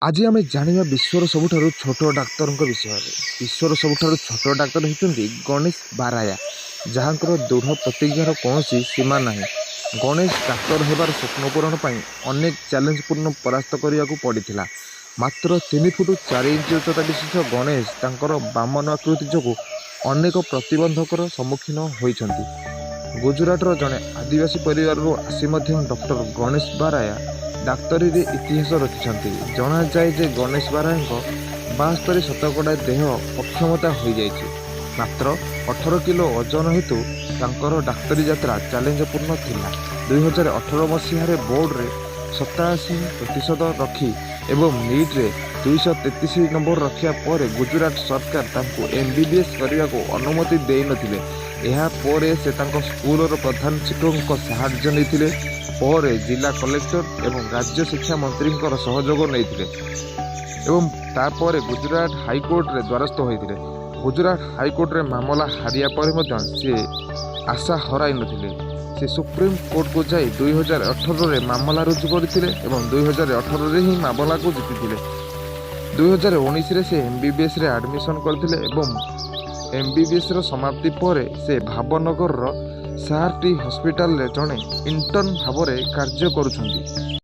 आज आम जाना विश्वर सबुठारु छोट डाक्तर विषय में। विश्वर सबुठारु छोट डाक्तर होती गणेश बाराया, जहाँ दृढ़ प्रतिज्ञार कौन सीमा ना। गणेश डाक्तर होबार स्वप्न पूरण पर अनेक चैलेंजपूर्ण परास्त करने को पड़ा। मात्र 3 फुट 4 इंच उच्चता विशिष्ट गणेश तांकर बामन आकृति जो अनेक प्रतिबंधकर सम्मुखीन होती। गुजरातर जड़े आदिवासी परिवार आसी डॉक्टर गणेश बाराया डाक्तरी रे इतिहास रखिछंती। जना जाए जे गणेश बाराया 72 शतकड़ा देह अक्षमता हो जाइछि। मात्र 18 किलो ओजन हेतु तांकर डाक्तरी यात्रा चैलेंजपूर्ण थिला। 2018 मसीह बोर्ड रे 87% रखी एवं नीट रे 233 नंबर रखिया पर गुजरात सरकार तांको MBBS करने को अनुमति दे नथिले। एहा परे से तांको स्कूलर प्रधान शिक्षक साहाय्य नैथिले पर जिला कलेक्टर एवं राज्य शिक्षा मंत्री सहयोग नहीं एवं तापर गुजरात हाईकोर्ट रे द्वारस्थ होते। गुजरात हाईकोर्ट रे मामला हारिया पर से आशा हराई नथिले। से सुप्रीम कोर्ट को जाई 2018 रे मामला रुजु करथिले एवं 2018 रे ही मामला को जीतिथिले। 2019 रे से MBBS रे एडमिशन करथिले एवं MBBS रो समाप्ति पर से भावनगर रो सारटी हॉस्पिटल रे जणे इंटर्न भाव कार्य करुछंती।